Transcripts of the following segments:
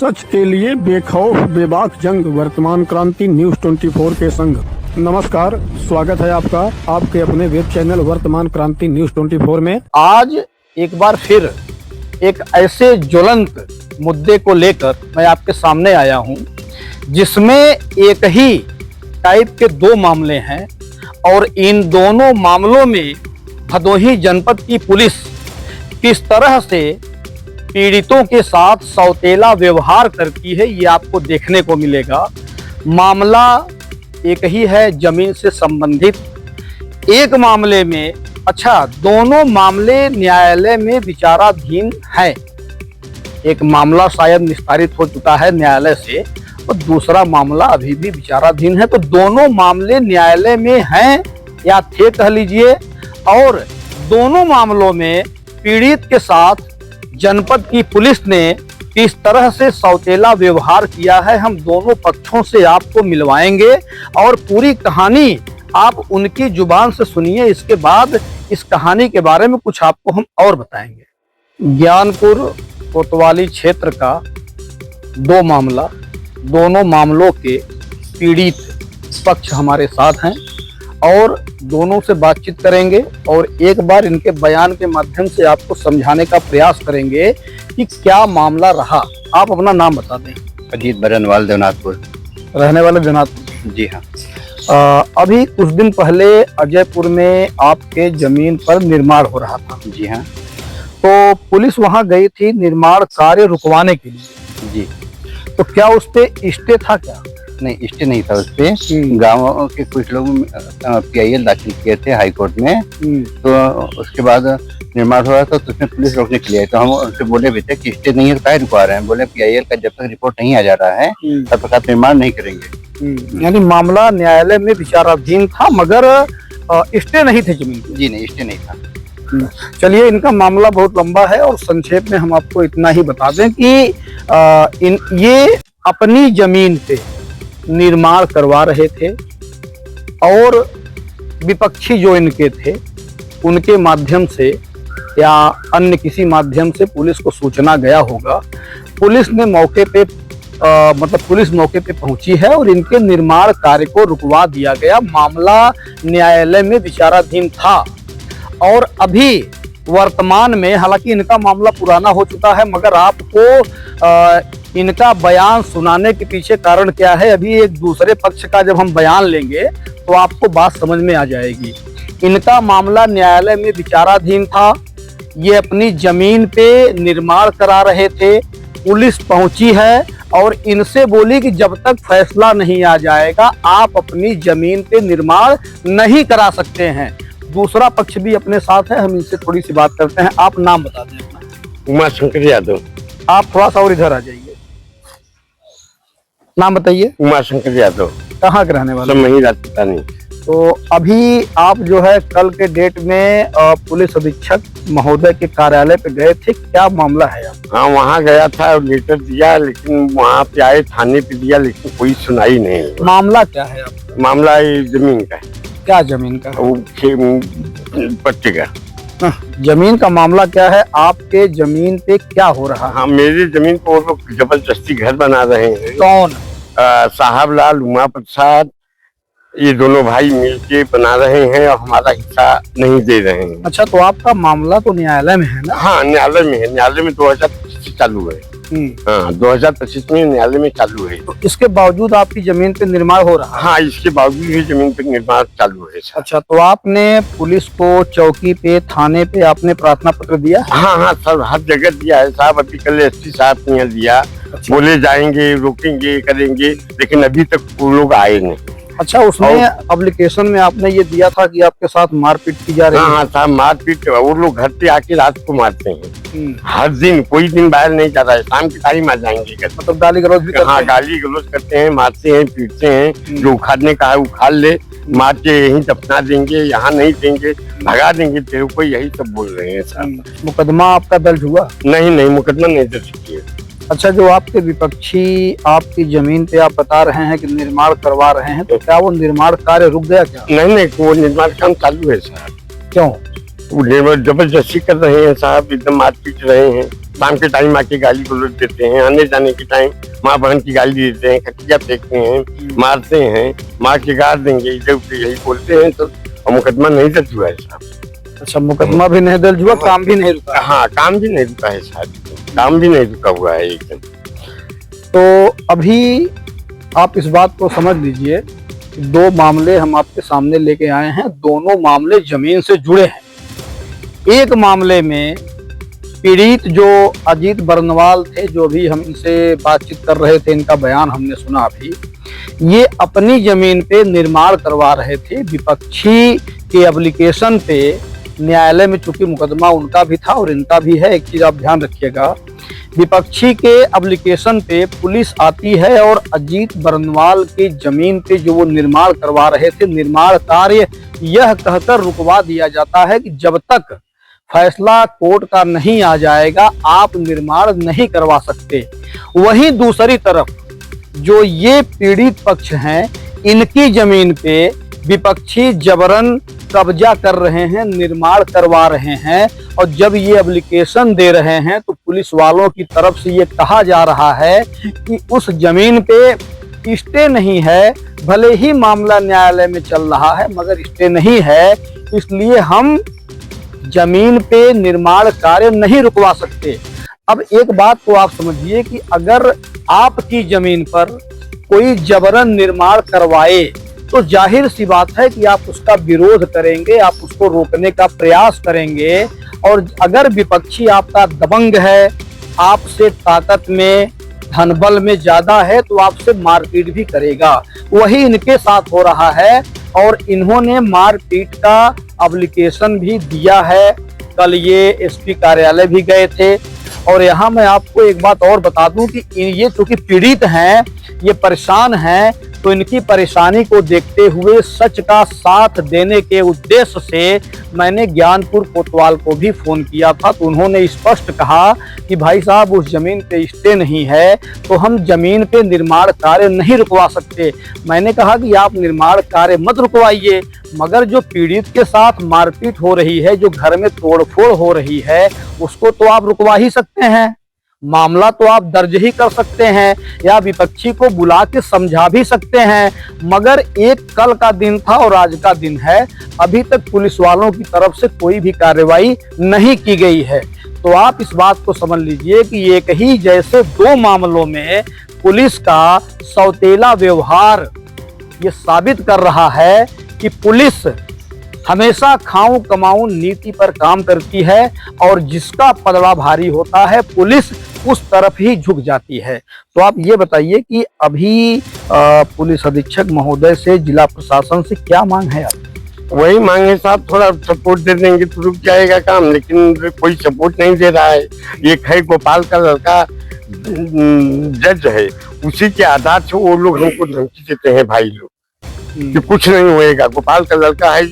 सच के लिए बेखौफ बेबाक जंग, वर्तमान क्रांति न्यूज 24 के संग। नमस्कार, स्वागत है आपका आपके अपने वेब चैनल वर्तमान क्रांति न्यूज 24 में। आज एक बार फिर एक ऐसे ज्वलंत मुद्दे को लेकर मैं आपके सामने आया हूं, जिसमें एक ही टाइप के दो मामले हैं और इन दोनों मामलों में भदोही जनपद की पुलिस किस तरह से पीड़ितों के साथ सौतेला व्यवहार करती है, ये आपको देखने को मिलेगा। मामला एक ही है, जमीन से संबंधित। एक मामले में दोनों मामले न्यायालय में विचाराधीन है। एक मामला शायद निस्तारित हो चुका है न्यायालय से और दूसरा मामला अभी भी विचाराधीन है। तो दोनों मामले न्यायालय में हैं या थे कह लीजिए, और दोनों मामलों में पीड़ित के साथ जनपद की पुलिस ने किस तरह से सौतेला व्यवहार किया है, हम दोनों पक्षों से आपको मिलवाएंगे और पूरी कहानी आप उनकी जुबान से सुनिए। इसके बाद इस कहानी के बारे में कुछ आपको हम और बताएंगे। ज्ञानपुर कोतवाली क्षेत्र का दो मामला, दोनों मामलों के पीड़ित पक्ष हमारे साथ हैं और दोनों से बातचीत करेंगे और एक बार इनके बयान के माध्यम से आपको समझाने का प्रयास करेंगे कि क्या मामला रहा। आप अपना नाम बता दें। अजीत बरनवाल, देवनाथपुर। रहने वाले देवनाथपुर? जी हाँ। अभी कुछ दिन पहले अजयपुर में आपके जमीन पर निर्माण हो रहा था। जी हाँ। तो पुलिस वहां गई थी निर्माण कार्य रुकवाने के लिए। जी। तो क्या उस पे स्टे था क्या? नहीं, स्टे नहीं था उस पे। गाँव के कुछ लोग PIL दाखिल किए थे हाई कोर्ट में। तो उसके बाद निर्माण हो रहा था तो उसमें पुलिस रोकने के लिए, तो हम उनसे बोले भी थे कि स्टे नहीं है तो काहे रुकवा रहे हैं। बोले PIL का जब तक रिपोर्ट नहीं आ जा रहा है तब तक आप निर्माण नहीं करेंगे। यानी मामला न्यायालय में विचाराधीन था मगर स्टे नहीं थे जमीन पे। जी नहीं, स्टे नहीं था। चलिए, इनका मामला बहुत लंबा है और संक्षेप में हम आपको इतना ही बता दें कि ये अपनी जमीन पे निर्माण करवा रहे थे और विपक्षी जो इनके थे उनके माध्यम से या अन्य किसी माध्यम से पुलिस को सूचना गया होगा। पुलिस ने मौके पे पुलिस मौके पे पहुंची है और इनके निर्माण कार्य को रुकवा दिया गया। मामला न्यायालय में विचाराधीन था और अभी वर्तमान में, हालांकि इनका मामला पुराना हो चुका है, मगर आपको इनका बयान सुनाने के पीछे कारण क्या है, अभी एक दूसरे पक्ष का जब हम बयान लेंगे तो आपको बात समझ में आ जाएगी। इनका मामला न्यायालय में विचाराधीन था। ये अपनी जमीन पे निर्माण करा रहे थे। पुलिस पहुंची है और इनसे बोली कि जब तक फैसला नहीं आ जाएगा आप अपनी जमीन पे निर्माण नहीं करा सकते हैं। दूसरा पक्ष भी अपने साथ है, हम इनसे थोड़ी सी बात करते हैं। आप नाम बता दें अपना। उमाशंकर यादव। आप थोड़ा सा और इधर आ जाइए। नाम बताइए। उमाशंकर यादव। कहाँ के रहने वाले? मही राजपूतानी। तो अभी आप जो है कल के डेट में पुलिस अधीक्षक महोदय के कार्यालय पे गए थे, क्या मामला है आप? हाँ, वहाँ गया था और लेटर दिया, लेकिन वहाँ पे आए थाने पे दिया, लेकिन कोई सुनाई नहीं। मामला क्या है आपका? मामला ये जमीन का है। क्या जमीन का? वो पट्टे का। जमीन का मामला क्या है? आपके जमीन पे क्या हो रहा है? हाँ, मेरी जमीन पर वो लोग जबरदस्ती घर बना रहे हैं। कौन? साहब लाल, उमा प्रसाद, ये दोनों भाई मिलके बना रहे हैं और हमारा हिस्सा नहीं दे रहे हैं। अच्छा, तो आपका मामला तो न्यायालय में है ना? हाँ, न्यायालय में है। न्यायालय में 2025 से चालू है। हाँ, 2025 में न्यायालय में चालू है। तो इसके बावजूद आपकी जमीन पे निर्माण हो रहा है? हाँ, इसके बावजूद भी जमीन पे निर्माण चालू है। अच्छा, तो आपने पुलिस को, चौकी पे, थाने पे आपने प्रार्थना पत्र दिया? हाँ हाँ सर, हर जगह दिया है साहब। अभी कल SP साहब ने दिया। अच्छा। बोले जाएंगे, रोकेंगे, करेंगे, लेकिन अभी तक वो लोग आए नहीं। अच्छा, उसमें एप्लीकेशन में आपने ये दिया था कि आपके साथ मारपीट की जा रही है? हाँ साहब, मारपीट। वो लोग घर पे आके रात को मारते हैं। हर दिन, कोई दिन बाहर नहीं जाता है। शाम की टाइम आ जाएंगे। मतलब गाली गलौज भी करते हैं? गाली गलौज करते हैं, मारते हैं, पीटते हैं। जो उखाड़ने का है उखाड़ ले, मार के यहीं दफना देंगे, यहाँ नहीं देंगे, भगा देंगे तेरे को, यही सब बोल रहे हैं साहब। मुकदमा आपका दर्ज हुआ? नहीं, मुकदमा नहीं दर्ज किया। अच्छा, जो आपके विपक्षी आपकी जमीन पे आप बता रहे हैं कि निर्माण करवा रहे हैं, तो क्या वो निर्माण कार्य रुक गया क्या? नहीं, वो निर्माण काम चालू है सर। क्यों? वो लेबर जबरदस्ती कर रहे हैं साहब, एकदम मार पीट रहे हैं। शाम के टाइम आके गाली गलौज देते हैं, आने जाने के टाइम माँ बहन की गाली देते हैं, खटिया फेंकते हैं, मारते हैं, मार के गाड़ देंगे, इधर उधर यही बोलते हैं। तो मुकदमा नहीं दर्ज हुआ है साहब। अच्छा, मुकदमा भी नहीं दर्ज हुआ, काम भी नहीं रुका। हाँ, काम भी नहीं रुका है साहब, काम भी नहीं रुका हुआ है एकदम। तो अभी आप इस बात को समझ लीजिए, दो मामले हम आपके सामने लेके आए हैं, दोनों मामले जमीन से जुड़े हैं। एक मामले में पीड़ित जो अजीत बरनवाल थे, जो भी हम इनसे बातचीत कर रहे थे, इनका बयान हमने सुना अभी, ये अपनी जमीन पे निर्माण करवा रहे थे। विपक्षी के एप्लीकेशन पे न्यायालय में चूंकि मुकदमा उनका भी था और इनका भी है, एक चीज आप ध्यान रखिएगा, विपक्षी के एप्लीकेशन पे पुलिस आती है और अजीत बरनवाल की जमीन पे जो वो निर्माण करवा रहे थे, निर्माण कार्य यह कहकर रुकवा दिया जाता है कि जब तक फैसला कोर्ट का नहीं आ जाएगा आप निर्माण नहीं करवा सकते। वहीं दूसरी तरफ जो ये पीड़ित पक्ष हैं, इनकी जमीन पे विपक्षी जबरन कब्जा कर रहे हैं, निर्माण करवा रहे हैं, और जब ये एप्लीकेशन दे रहे हैं तो पुलिस वालों की तरफ से ये कहा जा रहा है कि उस जमीन पे स्टे नहीं है, भले ही मामला न्यायालय में चल रहा है मगर स्टे नहीं है, इसलिए हम जमीन पे निर्माण कार्य नहीं रुकवा सकते। अब एक बात को आप समझिए कि अगर आपकी जमीन पर कोई जबरन निर्माण करवाए तो जाहिर सी बात है कि आप उसका विरोध करेंगे, आप उसको रोकने का प्रयास करेंगे, और अगर विपक्षी आपका दबंग है, आपसे ताकत में धनबल में ज्यादा है, तो आपसे मारपीट भी करेगा। वही इनके साथ हो रहा है और इन्होंने मारपीट का एप्लीकेशन भी दिया है। कल ये एसपी कार्यालय भी गए थे। और यहाँ मैं आपको एक बात और बता दूं कि ये चूंकि पीड़ित हैं, ये परेशान हैं, तो इनकी परेशानी को देखते हुए सच का साथ देने के उद्देश्य से मैंने ज्ञानपुर कोतवाल को भी फोन किया था। तो उन्होंने स्पष्ट कहा कि भाई साहब उस जमीन पे स्टे नहीं है तो हम जमीन पे निर्माण कार्य नहीं रुकवा सकते। मैंने कहा कि आप निर्माण कार्य मत रुकवाइए, मगर जो पीड़ित के साथ मारपीट हो रही है, जो घर में तोड़फोड़ हो रही है, उसको तो आप रुकवा ही सकते हैं, मामला तो आप दर्ज ही कर सकते हैं या विपक्षी को बुला के समझा भी सकते हैं। मगर एक कल का दिन था और आज का दिन है, अभी तक पुलिस वालों की तरफ से कोई भी कार्रवाई नहीं की गई है। तो आप इस बात को समझ लीजिए कि एक ही जैसे दो मामलों में पुलिस का सौतेला व्यवहार ये साबित कर रहा है कि पुलिस हमेशा खाऊं कमाऊं नीति पर काम करती है और जिसका पलड़ा भारी होता है पुलिस उस तरफ ही झुक जाती है। तो आप ये बताइए कि अभी पुलिस अधीक्षक महोदय से, जिला प्रशासन से क्या मांग है आप? वही मांगे साहब, थोड़ा सपोर्ट दे देंगे तो रुक जाएगा काम, लेकिन कोई सपोर्ट नहीं दे रहा है। ये है गोपाल का लड़का जज है, उसी के आधार से वो लोग हमको धमकी देते हैं भाई लोग कि कुछ नहीं होएगा। गोपाल का लड़का है,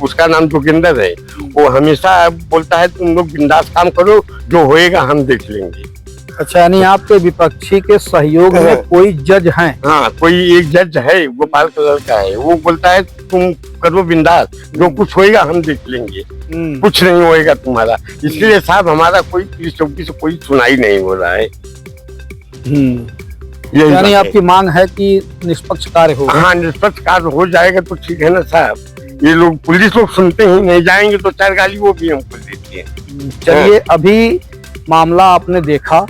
उसका नाम जोगिंदर है, वो हमेशा बोलता है तुम लोग बिंदास काम करो, जो होएगा हम देख लेंगे। अच्छा, यानी आपके विपक्षी के सहयोग में कोई जज हैं? हाँ, कोई एक जज है, गोपाल का लड़का है, वो बोलता है तुम करो बिंदास, जो कुछ होएगा हम देख लेंगे, कुछ नहीं होएगा तुम्हारा। इसलिए साहब हमारा कोई पुलिस चौकी से कोई सुनाई नहीं हो रहा है। यानी आपकी मांग है कि निष्पक्ष कार्य हो? हाँ, निष्पक्ष कार्य हो जाएगा तो ठीक है ना साहब। ये लोग पुलिस लोग सुनते ही नहीं, जाएंगे तो चार गाली वो भी हमको देती है। चलिए, अभी मामला आपने देखा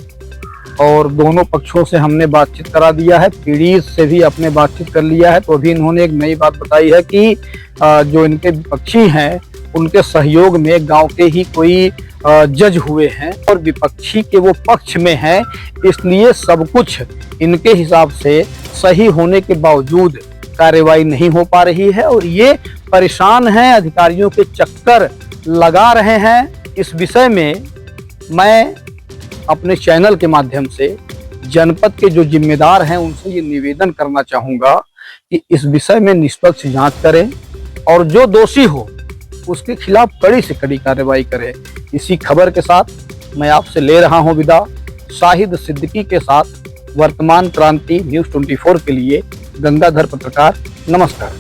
और दोनों पक्षों से हमने बातचीत करा दिया है, पीड़ित से भी आपने बातचीत कर लिया है। तो अभी इन्होंने एक नई बात बताई है कि जो इनके विपक्षी हैं उनके सहयोग में गांव के ही कोई जज हुए हैं और विपक्षी के वो पक्ष में हैं, इसलिए सब कुछ इनके हिसाब से सही होने के बावजूद कार्रवाई नहीं हो पा रही है और ये परेशान हैं, अधिकारियों के चक्कर लगा रहे हैं। इस विषय में मैं अपने चैनल के माध्यम से जनपद के जो जिम्मेदार हैं उनसे ये निवेदन करना चाहूँगा कि इस विषय में निष्पक्ष जांच करें और जो दोषी हो उसके खिलाफ कड़ी से कड़ी कार्रवाई करें। इसी खबर के साथ मैं आपसे ले रहा हूं विदा। शाहिद सिद्दीकी के साथ वर्तमान क्रांति न्यूज़ 24 के लिए गंगाधर पत्रकार, नमस्कार।